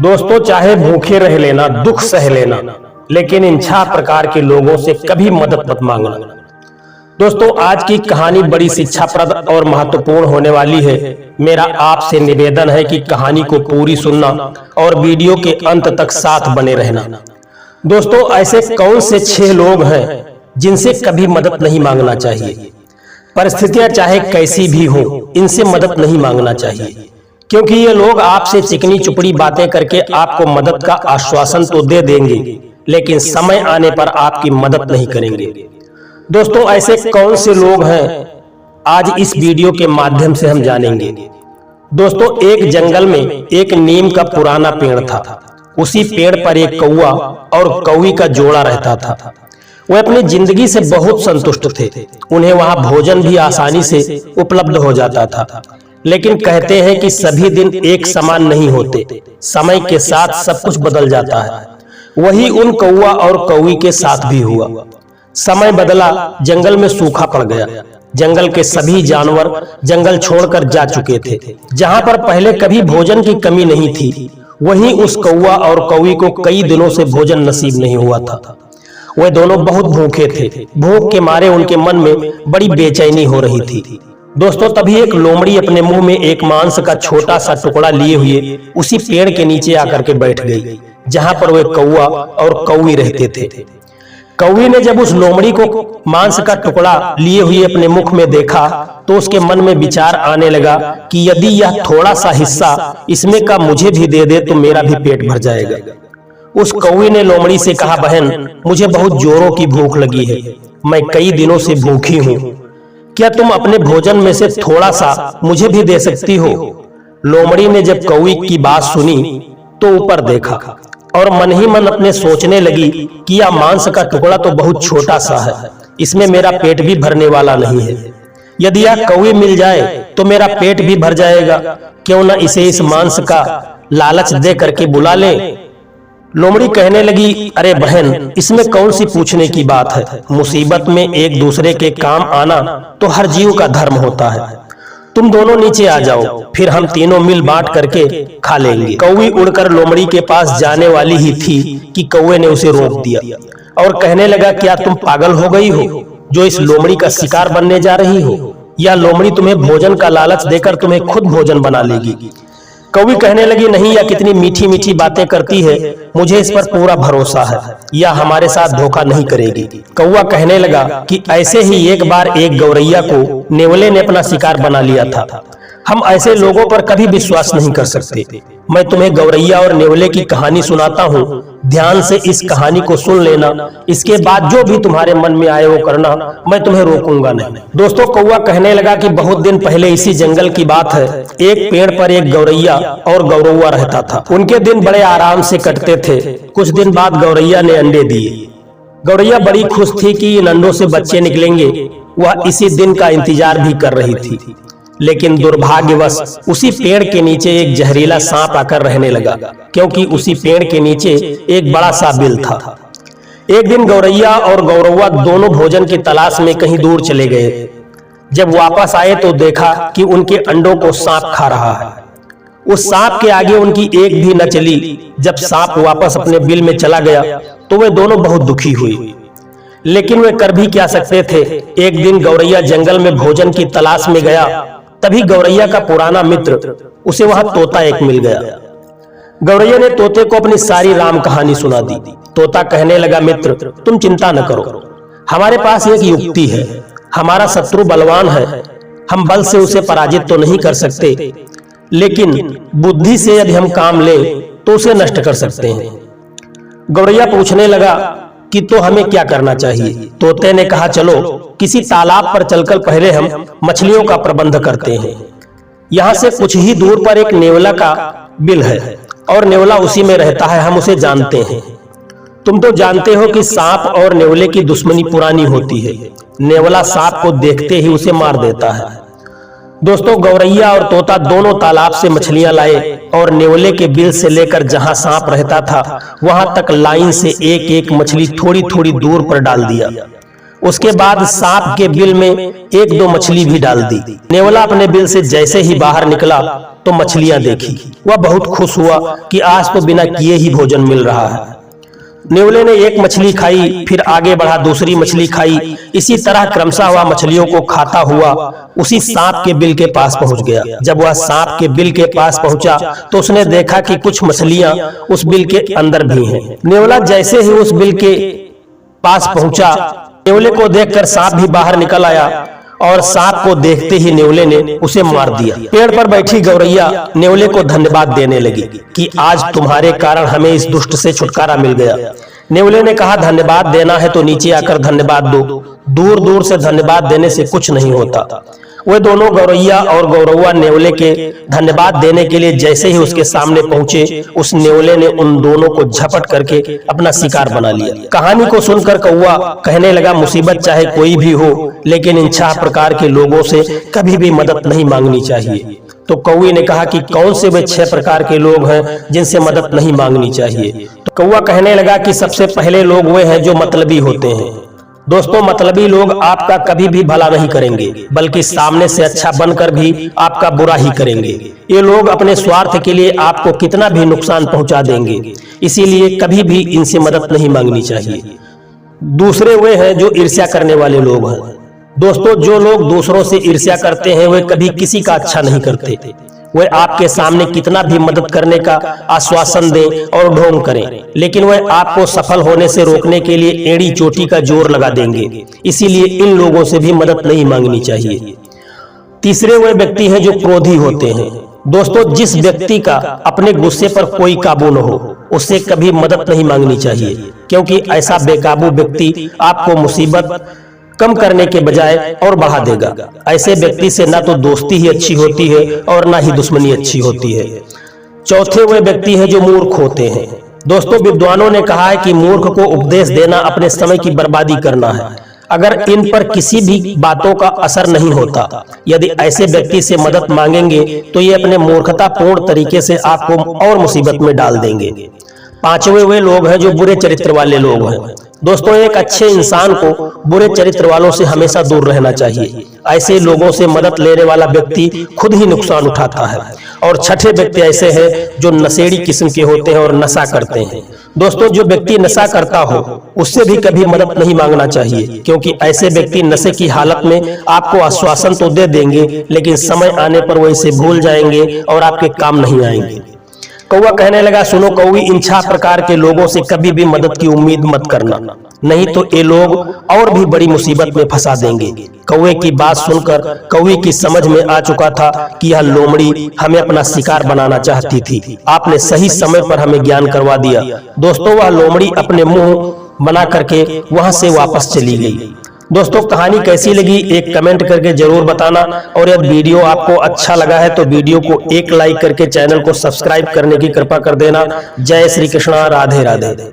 दोस्तों, चाहे भूखे रह लेना, दुख सह लेना, लेकिन इन 6 प्रकार के लोगों से कभी मदद मत मांगना। दोस्तों, आज की कहानी बड़ी शिक्षाप्रद और महत्वपूर्ण होने वाली है। मेरा आपसे निवेदन है कि कहानी को पूरी सुनना और वीडियो के अंत तक साथ बने रहना। दोस्तों, ऐसे कौन से 6 लोग हैं जिनसे कभी मदद नहीं मांगना चाहिए? परिस्थितियां चाहे कैसी भी हो, इनसे मदद नहीं मांगना चाहिए, क्योंकि ये लोग आपसे चिकनी चुपड़ी बातें करके आपको मदद का आश्वासन तो दे देंगे, लेकिन समय आने पर आपकी मदद नहीं करेंगे। दोस्तों, ऐसे कौन से लोग हैं आज इस वीडियो के माध्यम से हम जानेंगे। दोस्तों, एक जंगल में एक नीम का पुराना पेड़ था। उसी पेड़ पर एक कौवा और कौवी का जोड़ा रहता था। वे अपनी जिंदगी से बहुत संतुष्ट थे। उन्हें वहां भोजन भी आसानी से उपलब्ध हो जाता था। लेकिन कहते हैं कि सभी दिन एक समान नहीं होते, समय के साथ सब कुछ बदल जाता है। वही उन कौवा और कौवी के साथ भी हुआ। समय बदला, जंगल में सूखा पड़ गया। जंगल के सभी जानवर जंगल छोड़कर जा चुके थे। जहां पर पहले कभी भोजन की कमी नहीं थी, वहीं उस कौवा और कौवी को कई दिनों से भोजन नसीब नहीं हुआ था। वे दोनों बहुत भूखे थे। भूख के मारे उनके मन में बड़ी बेचैनी हो रही थी। दोस्तों, तभी एक लोमड़ी अपने मुंह में एक मांस का छोटा सा टुकड़ा लिए हुए उसी पेड़ के नीचे आकर के बैठ गई, जहां पर वे कौवा और कौवी रहते थे। कौवी ने जब उस लोमड़ी को मांस का टुकड़ा लिए हुए अपने मुख में देखा, तो उसके मन में विचार आने लगा कि यदि यह थोड़ा सा हिस्सा इसमें का मुझे भी दे दे तो मेरा भी पेट भर जाएगा। उस कौवी ने लोमड़ी से कहा, बहन, मुझे बहुत जोरों की भूख लगी है। मैं कई दिनों से भूखी हूँ। क्या तुम अपने भोजन में से थोड़ा सा मुझे भी दे सकती हो? लोमड़ी ने जब कौवी की बात सुनी तो ऊपर देखा और मन ही मन अपने सोचने लगी कि यह मांस का टुकड़ा तो बहुत छोटा सा है, इसमें मेरा पेट भी भरने वाला नहीं है। यदि यह कौवी मिल जाए तो मेरा पेट भी भर जाएगा। क्यों न इसे इस मांस का लालच दे करके बुला ले। लोमड़ी कहने लगी, अरे बहन, इसमें कौन सी पूछने की बात है। मुसीबत में एक दूसरे के काम आना तो हर जीव का धर्म होता है। तुम दोनों नीचे आ जाओ, फिर हम तीनों मिल बांट करके खा लेंगे। कौवी उड़कर लोमड़ी के पास जाने वाली ही थी कि कौवे ने उसे रोक दिया और कहने लगा, क्या तुम पागल हो गई हो जो इस लोमड़ी का शिकार बनने जा रही हो? या लोमड़ी तुम्हें भोजन का लालच देकर तुम्हें खुद भोजन बना लेगी? कौवी कहने लगी, नहीं, यह कितनी मीठी मीठी बातें करती है, मुझे इस पर पूरा भरोसा है, यह हमारे साथ धोखा नहीं करेगी। कौवा कहने लगा कि ऐसे ही एक बार एक गौरैया को नेवले ने अपना शिकार बना लिया था। हम ऐसे लोगों पर कभी विश्वास नहीं कर सकते। मैं तुम्हें गौरैया और नेवले की कहानी सुनाता हूँ, ध्यान से इस कहानी को सुन लेना। इसके बाद जो भी तुम्हारे मन में आए वो करना, मैं तुम्हें रोकूंगा नहीं। दोस्तों, कौवा कहने लगा कि बहुत दिन पहले इसी जंगल की बात है। एक पेड़ पर एक गौरैया और गौरौआ रहता था। उनके दिन बड़े आराम से कटते थे। कुछ दिन बाद गौरैया ने अंडे दिए। गौरैया बड़ी खुश थी कि इन अंडों से बच्चे निकलेंगे। वह इसी दिन का इंतजार भी कर रही थी। लेकिन दुर्भाग्यवश उसी पेड़ के नीचे एक जहरीला सांप आकर रहने लगा, क्योंकि उसी पेड़ के नीचे एक बड़ा सा बिल था। एक दिन गौरैया और गौरौआ दोनों भोजन की तलाश में कहीं दूर चले गए। जब वापस आए तो देखा कि उनके अंडों को सांप खा रहा है। उस सांप के आगे उनकी एक भी न चली। जब सांप वापस अपने बिल में चला गया तो वे दोनों बहुत दुखी हुई, लेकिन वे कर भी क्या सकते थे। एक दिन गौरैया जंगल में भोजन की तलाश में गया। तभी गौरैया का पुराना मित्र, उसे वहां तोता एक मिल गया। गौरैया ने तोते को अपनी सारी राम कहानी सुना दी। तोता कहने लगा, मित्र, तुम चिंता न करो, हमारे पास एक युक्ति है। हमारा शत्रु बलवान है, हम बल से उसे पराजित तो नहीं कर सकते, लेकिन बुद्धि से यदि हम काम ले तो उसे नष्ट कर सकते हैं। गौरैया पूछने लगा कि तो हमें क्या करना चाहिए? तोते ने कहा, चलो किसी तालाब पर चलकर पहले हम मछलियों का प्रबंध करते हैं। यहाँ से कुछ ही दूर पर एक नेवला का बिल है और नेवला उसी में रहता है, हम उसे जानते हैं। तुम तो जानते हो कि सांप और नेवले की दुश्मनी पुरानी होती है। नेवला सांप को देखते ही उसे मार देता है। दोस्तों, गौरैया और तोता दोनों तालाब से मछलियां लाए और नेवले के बिल से लेकर जहां सांप रहता था वहां तक लाइन से एक एक मछली थोड़ी थोड़ी दूर पर डाल दिया। उसके बाद सांप के बिल में एक दो मछली भी डाल दी। नेवला अपने बिल से जैसे ही बाहर निकला तो मछलियां देखी। वह बहुत खुश हुआ कि आज तो बिना किए ही भोजन मिल रहा है। नेवले ने एक मछली खाई, फिर आगे बढ़ा, दूसरी मछली खाई। इसी तरह क्रमशः वह मछलियों को खाता हुआ उसी सांप के बिल के पास पहुंच गया। जब वह सांप के बिल के पास पहुंचा तो उसने देखा कि कुछ मछलियां उस बिल के अंदर भी हैं। नेवला जैसे ही उस बिल के पास पहुंचा, नेवले को देखकर सांप भी बाहर निकल आया और सांप को देखते ही नेवले ने उसे मार दिया। पेड़ पर बैठी गौरैया नेवले को धन्यवाद देने लगी कि आज तुम्हारे कारण हमें इस दुष्ट से छुटकारा मिल गया। नेवले ने कहा, धन्यवाद देना है तो नीचे आकर धन्यवाद दो, दूर दूर से धन्यवाद देने से कुछ नहीं होता। वे दोनों गौरैया और गौरौआ नेवले के धन्यवाद देने के लिए जैसे ही उसके सामने पहुंचे, उस नेवले ने उन दोनों को झपट करके अपना शिकार बना लिया। कहानी को सुनकर कौआ कहने लगा, मुसीबत चाहे कोई भी हो, लेकिन इन 6 प्रकार के लोगों से कभी भी मदद नहीं मांगनी चाहिए। तो कौवे ने कहा कि कौन से वे 6 प्रकार के लोग हैं जिनसे मदद नहीं मांगनी चाहिए। तो कौवा कहने लगा कि सबसे पहले लोग वे हैं जो मतलबी होते हैं। दोस्तों, मतलबी लोग आपका कभी भी भला नहीं करेंगे, बल्कि सामने से अच्छा बनकर भी आपका बुरा ही करेंगे। ये लोग अपने स्वार्थ के लिए आपको कितना भी नुकसान पहुंचा देंगे, इसीलिए कभी भी इनसे मदद नहीं मांगनी चाहिए। दूसरे वे हैं जो ईर्ष्या करने वाले लोग हैं। दोस्तों, जो लोग दूसरों से ईर्ष्या करते हैं वे कभी किसी का अच्छा नहीं करते। वे आपके सामने कितना भी मदद करने का आश्वासन दें और ढोंग करें, लेकिन वे आपको सफल होने से रोकने के लिए एड़ी चोटी का जोर लगा देंगे। इसीलिए इन लोगों से भी मदद नहीं मांगनी चाहिए। तीसरे वे व्यक्ति हैं जो क्रोधी होते हैं। दोस्तों, जिस व्यक्ति का अपने गुस्से पर कोई काबू न हो, उससे कभी मदद नहीं मांगनी चाहिए, क्योंकि ऐसा बेकाबू व्यक्ति आपको मुसीबत कम करने के बजाय और बढ़ा देगा। ऐसे व्यक्ति से ना तो दोस्ती ही अच्छी होती है और ना ही दुश्मनी अच्छी होती है। चौथे वे व्यक्ति हैं जो मूर्ख होते हैं। दोस्तों, विद्वानों ने कहा है कि मूर्ख को उपदेश देना अपने समय की बर्बादी करना है। अगर इन पर किसी भी बातों का असर नहीं होता, यदि ऐसे व्यक्ति से मदद मांगेंगे तो ये अपने मूर्खतापूर्ण तरीके से आपको और मुसीबत में डाल देंगे। पांचवे वे लोग हैं जो बुरे चरित्र वाले लोग हैं। दोस्तों, एक अच्छे इंसान को बुरे चरित्र वालों से हमेशा दूर रहना चाहिए। ऐसे लोगों से मदद लेने वाला व्यक्ति खुद ही नुकसान उठाता है। और छठे व्यक्ति ऐसे हैं जो नशेड़ी किस्म के होते हैं और नशा करते हैं। दोस्तों, जो व्यक्ति नशा करता हो उससे भी कभी मदद नहीं मांगना चाहिए, क्योंकि ऐसे व्यक्ति नशे की हालत में आपको आश्वासन तो दे देंगे, लेकिन समय आने पर वो इसे भूल जाएंगे और आपके काम नहीं आएंगे। कौवा कहने लगा, सुनो कौवी, इन 6 प्रकार के लोगों से कभी भी मदद की उम्मीद मत करना, नहीं तो ये लोग और भी बड़ी मुसीबत में फंसा देंगे। कौवे की बात सुनकर कौवी की समझ में आ चुका था कि यह लोमड़ी हमें अपना शिकार बनाना चाहती थी। आपने सही समय पर हमें ज्ञान करवा दिया। दोस्तों, वह लोमड़ी अपने मुंह बना करके वहां से वापस चली गई। दोस्तों, कहानी कैसी लगी एक कमेंट करके जरूर बताना, और यदि वीडियो आपको अच्छा लगा है तो वीडियो को एक लाइक करके चैनल को सब्सक्राइब करने की कृपा कर देना। जय श्री कृष्णा, राधे राधे।